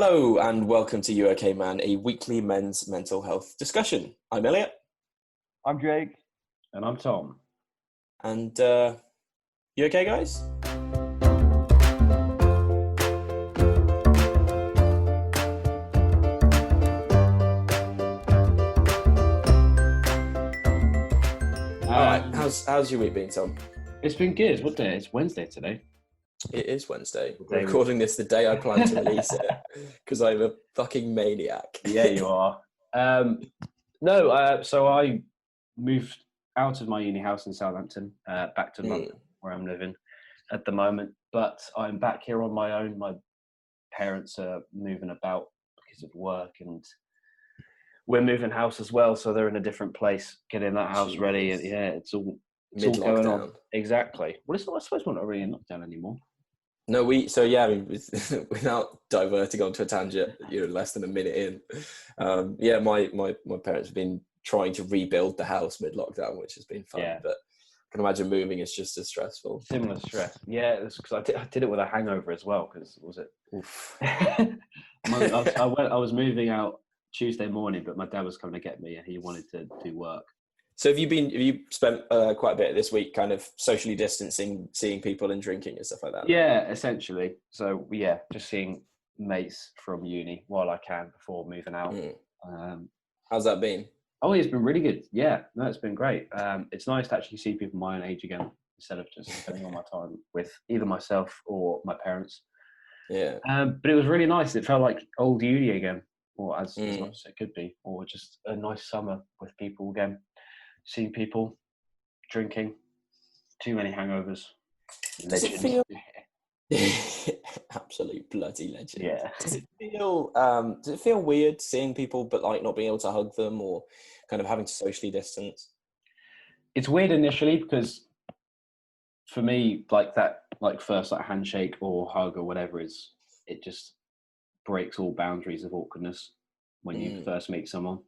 Hello and welcome to You OK Man, a weekly men's mental health discussion. I'm Elliot. I'm Jake. And I'm Tom. And you okay, guys? Alright, how's your week been, Tom? It's been good. What day? It's Wednesday today. It is Wednesday. We're recording this the day I plan to release it because I'm a fucking maniac. Yeah, you are. So I moved out of my uni house in Southampton, back to London, where I'm living at the moment. But I'm back here on my own. My parents are moving about because of work, and we're moving house as well. So they're in a different place, getting that house ready. And yeah, it's all going on. Exactly. Well, it's not. I suppose we're not really in lockdown anymore. No, without diverting onto a tangent, less than a minute in, my parents have been trying to rebuild the house mid-lockdown, which has been fun, but I can imagine moving is just as stressful. Similar stress. Yeah, it's because I did it with a hangover as well, because was it? Oof. I was moving out Tuesday morning, but my dad was coming to get me and he wanted to do work. So have you spent quite a bit this week kind of socially distancing, seeing people and drinking and stuff like that? Yeah, essentially. So yeah, just seeing mates from uni while I can before moving out. How's that been? Oh, it's been really good. Yeah, no, it's been great. It's nice to actually see people my own age again instead of just spending all my time with either myself or my parents. Yeah. But it was really nice. It felt like old uni again, or as much as it could be, or just a nice summer with people again. Seeing people, drinking, too many hangovers. Does it feel absolute bloody legend? Yeah. Does it feel weird seeing people but like not being able to hug them or kind of having to socially distance? It's weird initially because for me, first handshake or hug or whatever it just breaks all boundaries of awkwardness when you first meet someone.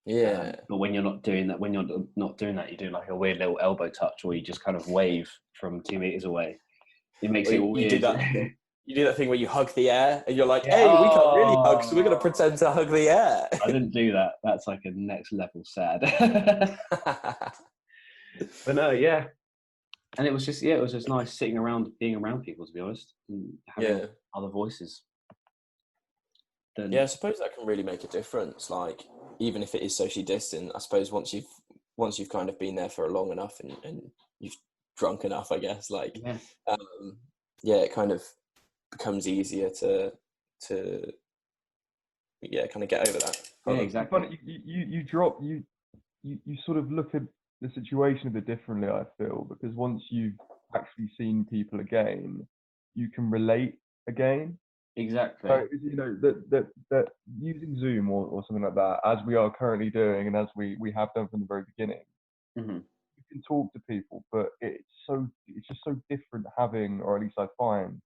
Yeah. But when you're not doing that, you do like a weird little elbow touch, or you just kind of wave from 2 meters away. It makes it weird. You do that thing where you hug the air, and you're like, "Hey, we can't really hug, so we're gonna pretend to hug the air." I didn't do that. That's like a next level sad. But no, yeah. And it was just nice being around people, to be honest, and having other voices. Yeah, I suppose that can really make a difference. Like, even if it is socially distant, I suppose once you've kind of been there for long enough and you've drunk enough, I guess, it kind of becomes easier to kind of get over that. Yeah, exactly. But you sort of look at the situation a bit differently, I feel, because once you've actually seen people again, you can relate again. Exactly. So, that using Zoom or something like that, as we are currently doing and as we have done from the very beginning, you can talk to people, but it's just so different having, or at least I find,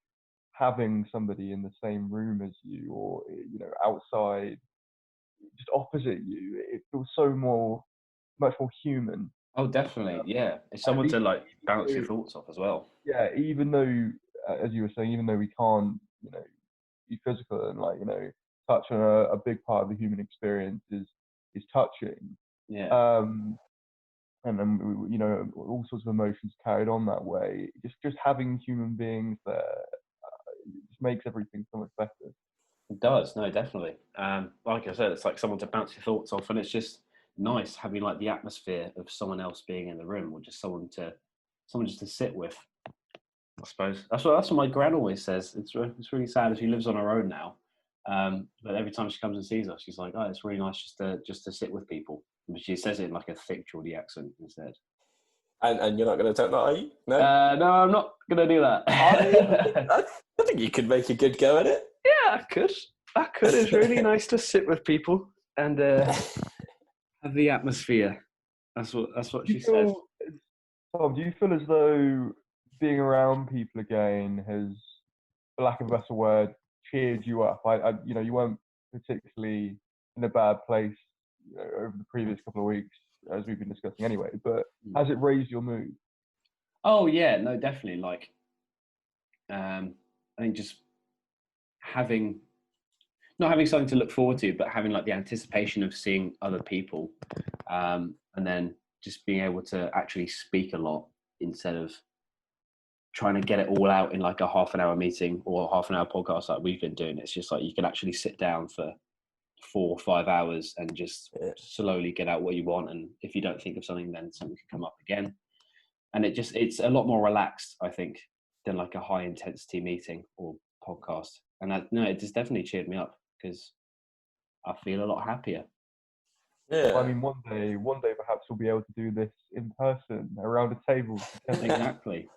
having somebody in the same room as you, or outside, just opposite you. It feels much more human. Oh, definitely. Yeah, it's someone to bounce your thoughts off as well. Yeah, even though, as you were saying, even though we can't, be physical and touch on a big part of the human experience is touching. Yeah. And then all sorts of emotions carried on that way. Just having human beings there just makes everything so much better. It does, no, definitely. Like I said, it's like someone to bounce your thoughts off, and it's just nice having the atmosphere of someone else being in the room, or just someone just to sit with. I suppose that's what my gran always says. It's really sad. She lives on her own now, but every time she comes and sees us, she's like, "Oh, it's really nice just to sit with people." But she says it in like a thick Geordie accent instead. And you're not going to take that, are you? No. No, I'm not going to do that. I think you could make a good go at it. Yeah, I could. It's really nice to sit with people and have the atmosphere. That's what she says. Tom, do you feel as though being around people again has, for lack of a better word, cheered you up? You weren't particularly in a bad place over the previous couple of weeks, as we've been discussing anyway, but has it raised your mood? Oh yeah, no, definitely. I think just having not having something to look forward to, but having like the anticipation of seeing other people, and then just being able to actually speak a lot instead of trying to get it all out in like a half an hour meeting or half an hour podcast like we've been doing. It's just like you can actually sit down for 4 or 5 hours and just slowly get out what you want. And if you don't think of something, then something can come up again. And it's a lot more relaxed, I think, than like a high intensity meeting or podcast. And it just definitely cheered me up because I feel a lot happier. Yeah. I mean, one day perhaps we'll be able to do this in person around a table. Exactly.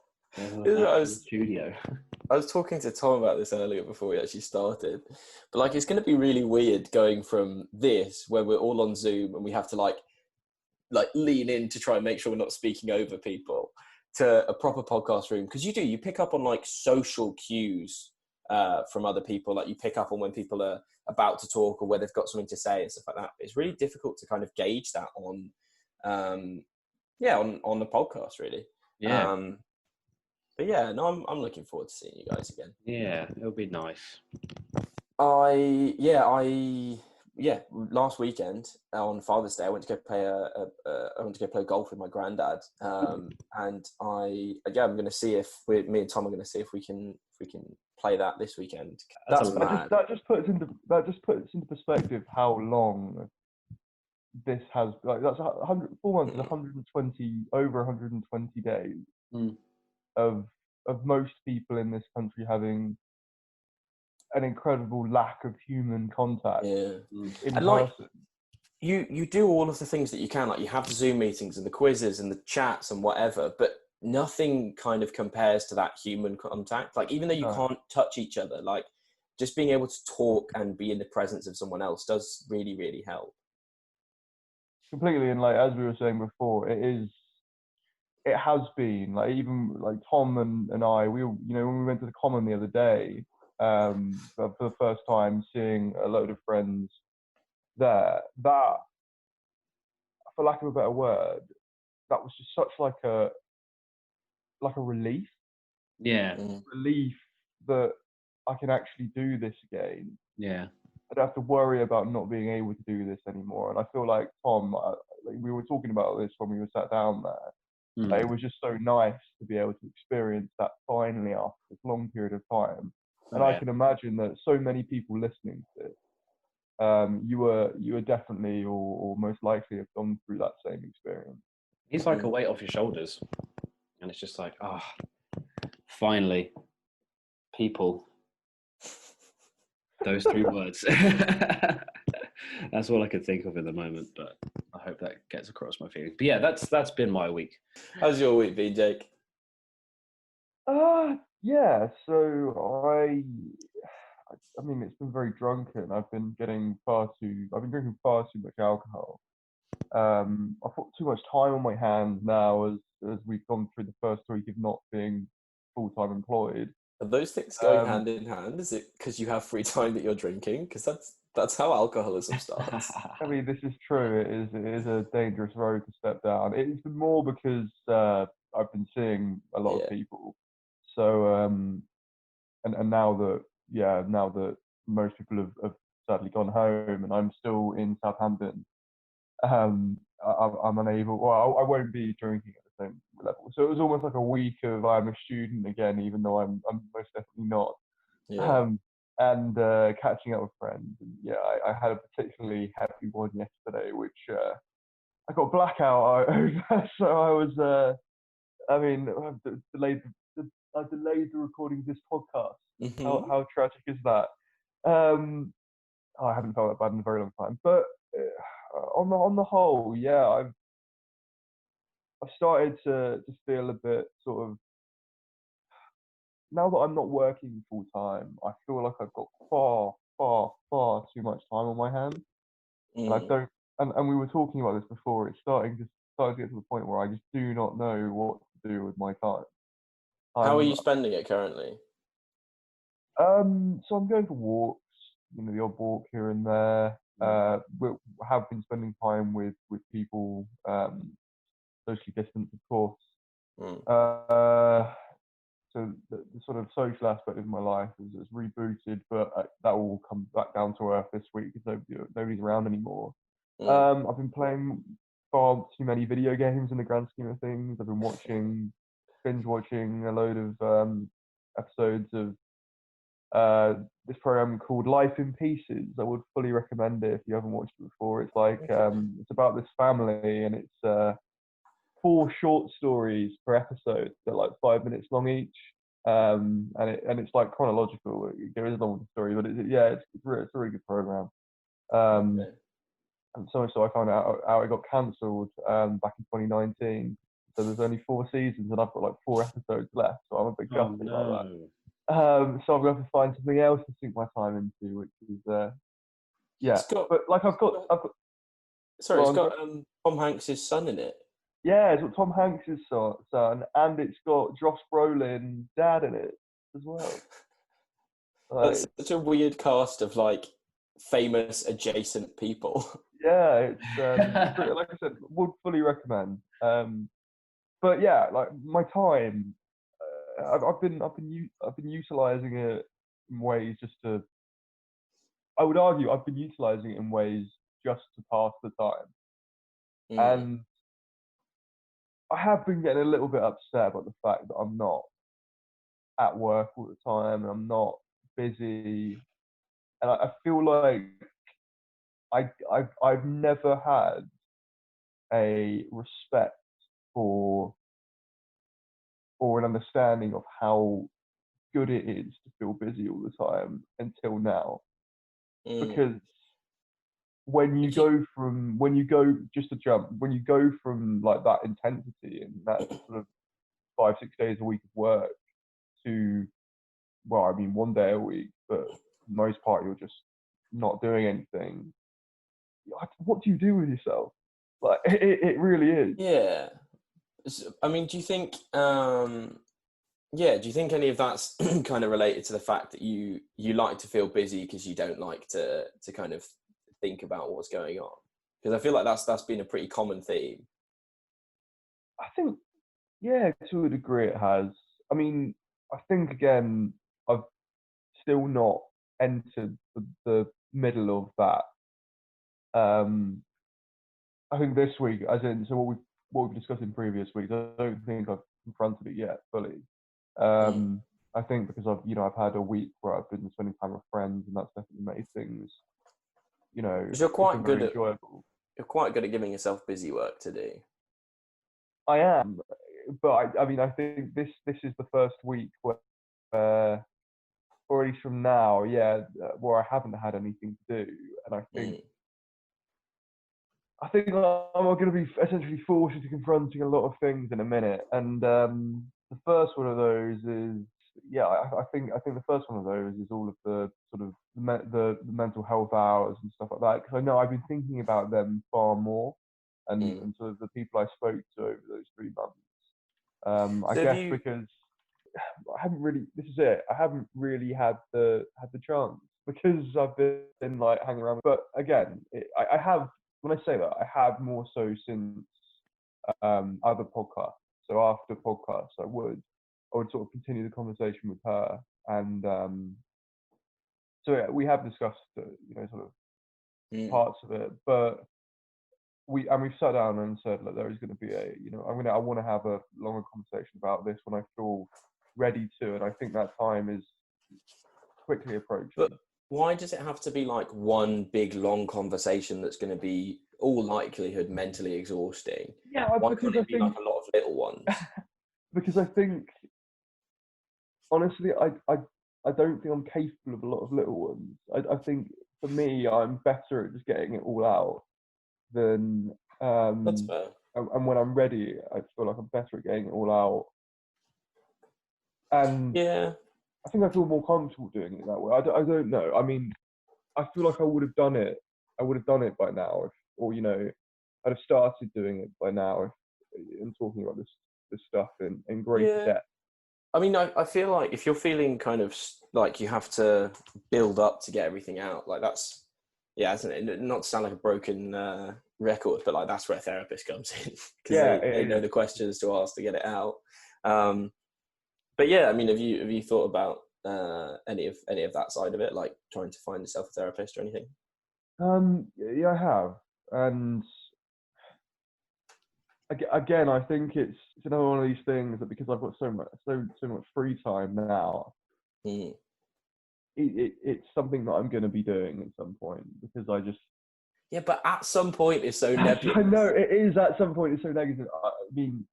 Studio. I was talking to Tom about this earlier before we actually started, but like it's going to be really weird going from this where we're all on Zoom and we have to like lean in to try and make sure we're not speaking over people to a proper podcast room, because you pick up on like social cues from other people. Like you pick up on when people are about to talk or where they've got something to say and stuff like that. It's really difficult to kind of gauge that on the podcast, really. Yeah. But yeah, no, I'm looking forward to seeing you guys again. Yeah, it'll be nice. Last weekend on Father's Day, I went to go play golf with my granddad, and I'm going to see if me and Tom are going to see if we can play that this weekend. That's mad. That just puts into perspective how long this has. Like that's 4 months, 120 over 120 days of most people in this country having an incredible lack of human contact. Yeah, in and person. Like, you do all of the things that you can, like you have the Zoom meetings and the quizzes and the chats and whatever, but nothing kind of compares to that human contact. Like even though you can't touch each other, like just being able to talk and be in the presence of someone else does really, really help. Completely, and like as we were saying before, it has been like even like Tom and I, when we went to the Common the other day, for the first time, seeing a load of friends there, that, for lack of a better word, that was just such like a relief. Yeah. Relief that I can actually do this again. Yeah. I don't have to worry about not being able to do this anymore. And I feel like Tom, we were talking about this when we were sat down there. It was just so nice to be able to experience that finally after this long period of time. And I can imagine that so many people listening to this, you were definitely or most likely have gone through that same experience. It's like a weight off your shoulders, and it's just like, finally, people. Those 3 words. That's all I could think of in the moment, but I hope that gets across my feelings. But yeah, that's been my week. How's your week been, Jake? Yeah. So I mean, it's been very drunken. I've been drinking far too much alcohol. I've got too much time on my hands now as we've gone through the first week of not being full-time employed. Are those things going hand in hand? Is it because you have free time that you're drinking? Because that's how alcoholism starts. I mean, this is true. It is a dangerous road to step down. It's been more because I've been seeing a lot of people. So and now that most people have sadly gone home, and I'm still in Southampton, I'm unable. Well, I won't be drinking at the same level. So it was almost like a week of I'm a student again, even though I'm most definitely not. Yeah. And catching up with friends. And yeah, I had a particularly happy one yesterday, which I got blackout over. So I was, I mean, I delayed the recording of this podcast. Mm-hmm. How tragic is that? I haven't felt that bad in a very long time. But on the whole, yeah, I've started to feel a bit sort of, now that I'm not working full time, I feel like I've got far too much time on my hands. And I don't, and we were talking about this before. It's starting to get to the point where I just do not know what to do with my time. How are you spending it currently? So I'm going for walks, the odd walk here and there. We have been spending time with people, socially distanced, of course. so the sort of social aspect of my life is rebooted, but that will come back down to earth this week because nobody's around anymore. I've been playing far too many video games in the grand scheme of things. I've been binge watching a load of episodes of this program called Life in Pieces. I would fully recommend it if you haven't watched it before. It's like it's about this family, and it's 4 short stories per episode. They're like 5 minutes long each, and it's like chronological. It goes along with the story, but it's a really good program. And so I found out it got cancelled back in 2019. So there's only 4 seasons, and I've got like 4 episodes left. So I'm a bit gutted about that. So I'm going to have to find something else to sink my time into, which is but like I've got. Sorry, it's got Tom Hanks' son in it. Yeah, it's got Tom Hanks' son, and it's got Josh Brolin's dad in it as well. That's such a weird cast of like famous adjacent people. Yeah, it's like I said, would fully recommend. But yeah, like my time, I've been utilizing it in ways just to. I would argue I've been utilizing it in ways just to pass the time, and I have been getting a little bit upset about the fact that I'm not at work all the time and I'm not busy, and I feel like I've never had a respect for or an understanding of how good it is to feel busy all the time until now, because when you go from like that intensity and that sort of 5-6 days a week of work to, well, I mean 1 day a week, but for the most part you're just not doing anything. What do you do with yourself? Like it really is. Yeah. I mean, do you think any of that's kind of related to the fact that you like to feel busy because you don't like to kind of think about what's going on? Because I feel like that's been a pretty common theme. I think, yeah, to a degree it has. I mean, I think again, I've still not entered the middle of that. I think this week, as in, so what we've discussed in previous weeks, I don't think I've confronted it yet fully. I think because I've had a week where I've been spending time with friends, and that's definitely made things, you're quite good at enjoyable. You're quite good at giving yourself busy work to do. I am, but I mean, I think this is the first week where, or at least from now, where I haven't had anything to do, and I think I'm going to be essentially forced into confronting a lot of things in a minute, and the first one of those is, I think the first one of those is all of the sort of the mental health hours and stuff like that, because I know I've been thinking about them far more, and sort of the people I spoke to over those 3 months. I guess because I haven't really. This is it. I haven't really had the chance because I've been like hanging around. But again, I have. When I say that, I have more so since other podcasts. So after podcasts, I would sort of continue the conversation with her, and so yeah, we have discussed sort of parts of it, but we've sat down and said, look, there is going to be I want to have a longer conversation about this when I feel ready to, and I think that time is quickly approaching. But why does it have to be like one big long conversation that's going to be all likelihood mentally exhausting? Yeah, why can't it be like a lot of little ones? Because I think, honestly, I don't think I'm capable of a lot of little ones. I think for me, I'm better at just getting it all out than That's fair. And when I'm ready, I feel like I'm better at getting it all out. And yeah, I think I feel more comfortable doing it that way. I don't know. I mean, I feel like I would have done it. I would have done it by now, I'd have started doing it by now and talking about this stuff in greater depth. I mean, I feel like if you're feeling kind of like you have to build up to get everything out, like that's, isn't it? Not to sound like a broken record, but like that's where a therapist comes in, because they know the questions to ask to get it out. But yeah, I mean, have you thought about any of that side of it, like trying to find yourself a therapist or anything? Yeah, I have, and again, I think it's another one of these things that because I've got so much free time now, it's something that I'm going to be doing at some point because I just. Yeah, but at some point it's so nebulous. I know it is. At some point, it's so negative. I mean,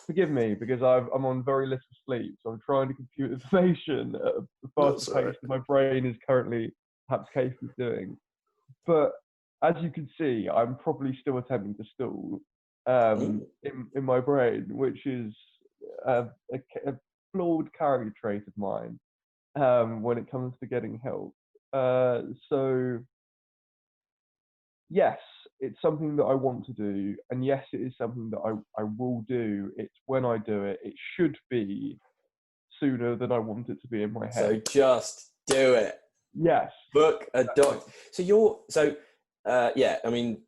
forgive me because I'm on very little sleep, so I'm trying to compute information at a faster pace than my brain is currently perhaps capable of doing. But as you can see, I'm probably still attempting to stall in my brain, which is a flawed character trait of mine when it comes to getting help. So yes, it's something that I want to do, and yes, it is something that I will do. It's when I do it, it should be sooner than I want it to be in my head. So just do it. Yes. Book a doc. Yeah, I mean,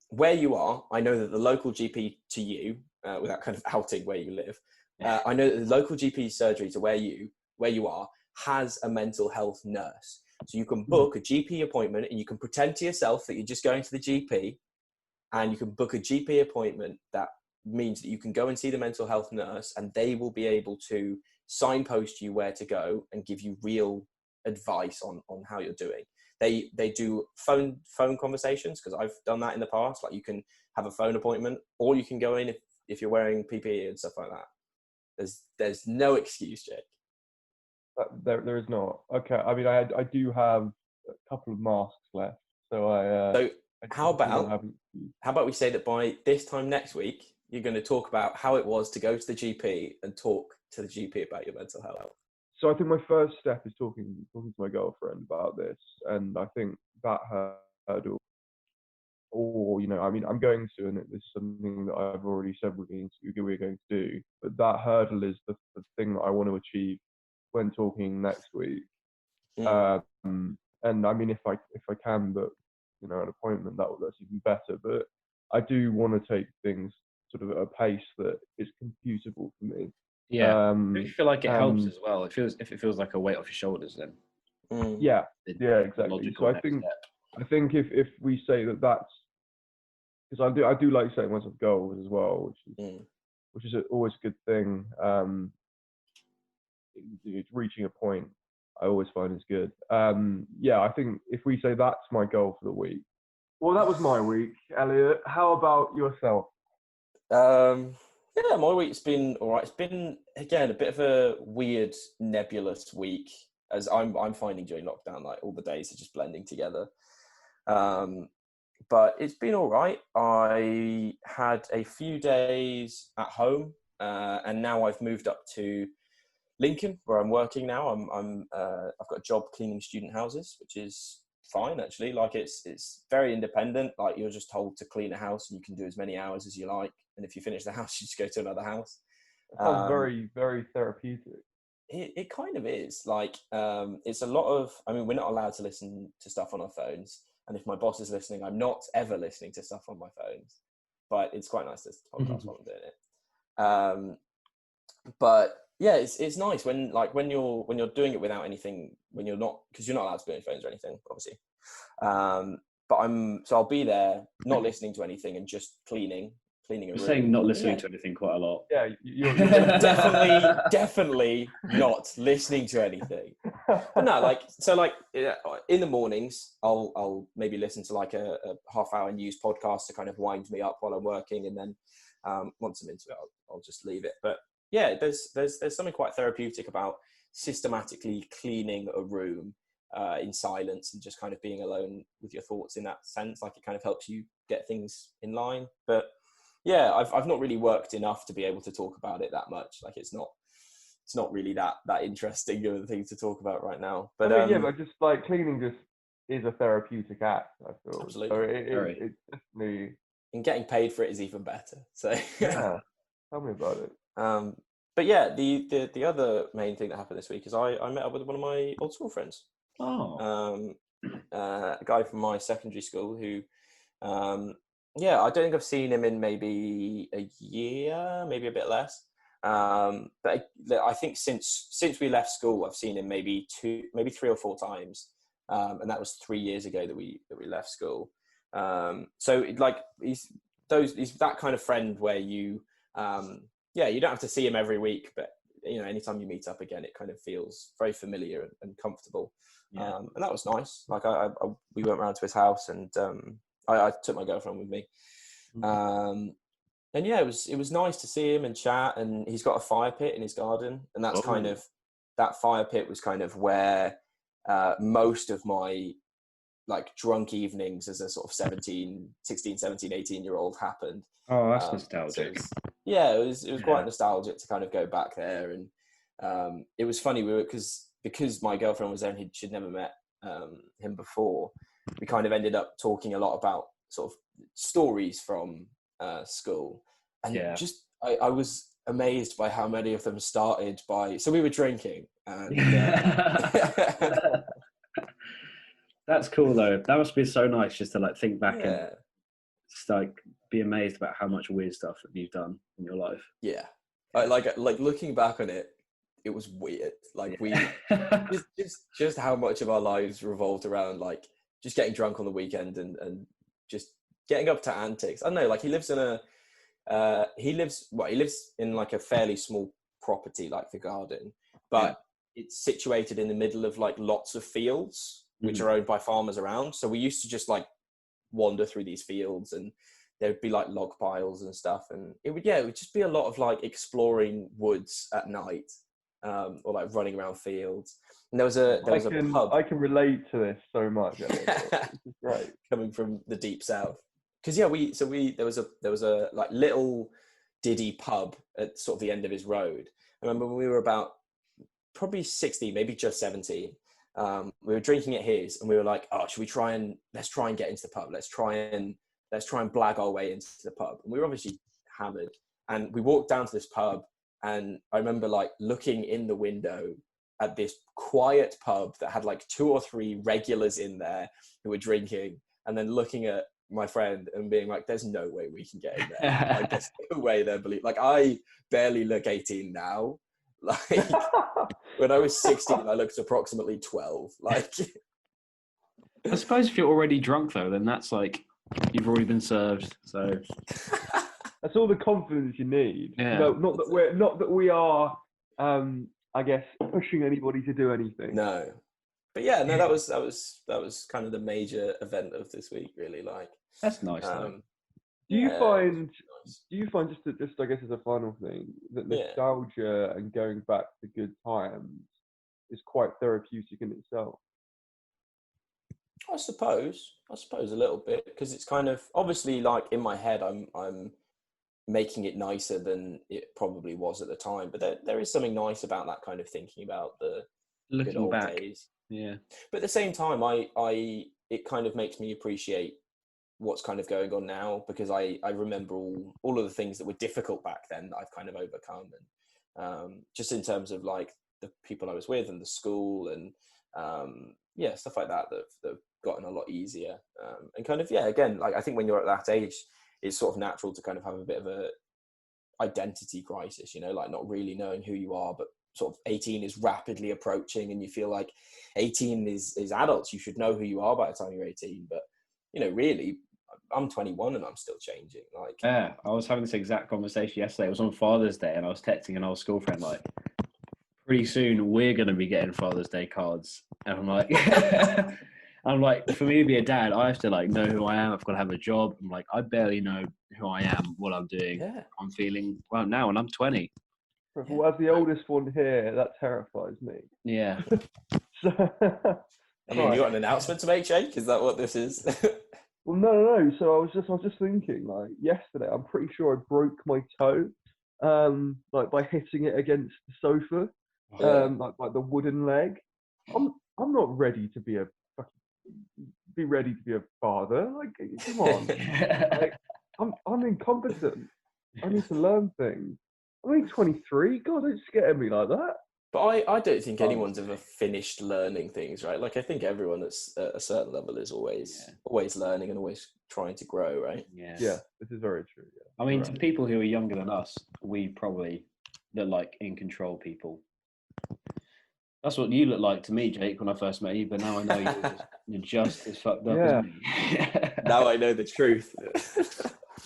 where you are, I know that the local GP to you, without kind of outing where you live, I know that the local GP surgery to where you are has a mental health nurse. So you can book a GP appointment and you can pretend to yourself that you're just going to the GP, and you can book a GP appointment that means that you can go and see the mental health nurse, and they will be able to signpost you where to go and give you real advice on how you're doing. They do phone conversations, because I've done that in the past. Like, you can have a phone appointment, or you can go in if you're wearing PPE and stuff like that. There's no excuse, Jake. There is not. Okay, I mean, I do have a couple of masks left, so how about we say that by this time next week, you're going to talk about how it was to go to the GP and talk to the GP about your mental health. So I think my first step is talking to my girlfriend about this, and I think that hurdle, or I mean, I'm going to, and it's something that I've already said we're going to do, but that hurdle is the thing that I want to achieve when talking next week. And I mean, if I can book an appointment, that's even better. But I do want to take things sort of at a pace that is computable for me. Yeah, I feel like it helps as well. If it feels like a weight off your shoulders, then yeah, exactly. So I think if we say that's, because I do like setting myself goals as well, which is always a good thing. Reaching a point, I always find is good. Yeah, I think if we say that's my goal for the week. Well, that was my week, Elliot. How about yourself? Yeah, my week's been all right. It's been, again, a bit of a weird, nebulous week, as I'm finding during lockdown. Like, all the days are just blending together. But it's been all right. I had a few days at home, and now I've moved up to Lincoln, where I'm working now. I've got a job cleaning student houses, which is fine, actually. Like, it's very independent. Like, you're just told to clean a house, and you can do as many hours as you like. And if you finish the house, you just go to another house. It sounds very, very therapeutic. It kind of is. Like, it's a lot of, I mean, we're not allowed to listen to stuff on our phones. And if my boss is listening, I'm not ever listening to stuff on my phones. But it's quite nice to podcast while I'm doing it. But yeah, it's nice when you're doing it without anything, when you're not, because you're not allowed to be on your phones or anything, obviously. But I'll be there, not listening to anything, and just cleaning a room. You're saying not listening to anything quite a lot. Yeah, you're definitely not listening to anything. But no, in the mornings, I'll maybe listen to like a half-hour news podcast to kind of wind me up while I'm working, and then once I'm into it, I'll just leave it. But yeah, there's something quite therapeutic about systematically cleaning a room in silence, and just kind of being alone with your thoughts in that sense. Like, it kind of helps you get things in line. But yeah, I've not really worked enough to be able to talk about it that much. Like, it's not really that interesting of a thing to talk about right now. But but just like cleaning just is a therapeutic act, I feel. Absolutely. So it's definitely, and getting paid for it is even better. So yeah, tell me about it. But yeah, the other main thing that happened this week is I met up with one of my old school friends. Oh. A guy from my secondary school who, I don't think I've seen him in maybe a year, maybe a bit less. But I think since we left school, I've seen him maybe 3 or 4 times, and that was 3 years ago that we left school. So he's that kind of friend where you you don't have to see him every week, but anytime you meet up again, it kind of feels very familiar and comfortable. And that was nice. Like we went round to his house, and I took my girlfriend with me. And it was nice to see him and chat. And he's got a fire pit in his garden, and that's kind of, that fire pit was kind of where most of my like drunk evenings as a sort of 16, 17, 18-year-old happened. Oh, that's nostalgic. So it was quite nostalgic to kind of go back there. And it was funny, because my girlfriend was there and she'd never met him before. We kind of ended up talking a lot about sort of stories from school, and I was amazed by how many of them started by, so we were drinking, and that's cool though. That must be so nice just to like think back and just like be amazed about how much weird stuff that you've done in your life. Like looking back on it, it was weird. Like we just how much of our lives revolved around like just getting drunk on the weekend and just getting up to antics. I don't know, like he lives in like a fairly small property, like the garden, but it's situated in the middle of like lots of fields which are owned by farmers around. So we used to just like wander through these fields, and there'd be like log piles and stuff, and it would just be a lot of like exploring woods at night, or like running around fields. And there was a pub. I can relate to this so much. This is great. Coming from the deep south. Because there was a like little diddy pub at sort of the end of his road. I remember when we were about probably 16, maybe just 17. We were drinking at his, and we were like, "Oh, let's try and get into the pub. Let's try and blag our way into the pub." And we were obviously hammered, and we walked down to this pub, and I remember like looking in the window at this quiet pub that had like 2 or 3 regulars in there who were drinking, and then looking at my friend and being like, "There's no way we can get in there. Like, there's no way they're like, I barely look 18 now. Like when I was 16, I looked approximately 12. Like, I suppose if you're already drunk though, then that's like you've already been served. So that's all the confidence you need. Yeah. Not that we are, I guess, pushing anybody to do anything. No. But that was kind of the major event of this week, really. Like, that's nice. Do you find just I guess as a final thing that nostalgia and going back to good times is quite therapeutic in itself? I suppose a little bit, because it's kind of obviously like in my head I'm making it nicer than it probably was at the time, but there is something nice about that kind of thinking about the looking good old back days. Yeah, but at the same time it kind of makes me appreciate what's kind of going on now, because I remember all of the things that were difficult back then that I've kind of overcome, and just in terms of like the people I was with and the school and stuff like that have gotten a lot easier, and kind of again, like I think when you're at that age, it's sort of natural to kind of have a bit of a identity crisis, like not really knowing who you are, but sort of 18 is rapidly approaching, and you feel like 18 is adults. You should know who you are by the time you're 18, but really, I'm 21 and I'm still changing. Like, yeah, I was having this exact conversation yesterday. It was on Father's Day, and I was texting an old school friend like, pretty soon we're going to be getting Father's Day cards, and I'm like, for me to be a dad, I have to like know who I am. I've got to have a job. I'm like, I barely know who I am, what I'm doing. Yeah. I'm feeling well now, and I'm 20. Well, as the oldest one here, that terrifies me. Yeah. I mean, you got an announcement to make, Jake? Is that what this is? Well, no. So I was just thinking, like yesterday, I'm pretty sure I broke my toe, like by hitting it against the sofa, like the wooden leg. I'm not ready to be ready to be a father. Like, come on, like I'm incompetent. I need to learn things. I'm only 23. God, don't scare me like that. But I don't think anyone's ever finished learning things, right? Like, I think everyone that's at a certain level is always learning and always trying to grow, right? Yeah. Yeah, this is very true. Yeah. I mean, to people who are younger than us, we probably that like in control people. That's what you look like to me, Jake, when I first met you. But now I know you're just as fucked up as me. Now I know the truth.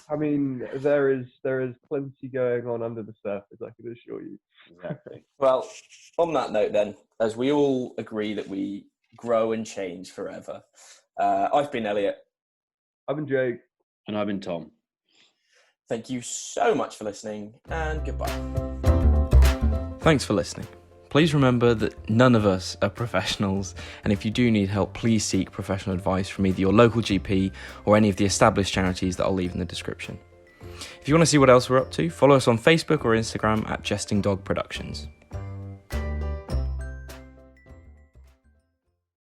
I mean, there is plenty going on under the surface, I can assure you. Exactly. Well, on that note then, as we all agree that we grow and change forever, I've been Elliot. I've been Jake. And I've been Tom. Thank you so much for listening, and goodbye. Thanks for listening. Please remember that none of us are professionals, and if you do need help, please seek professional advice from either your local GP or any of the established charities that I'll leave in the description. If you want to see what else we're up to, follow us on Facebook or Instagram at Jesting Dog Productions.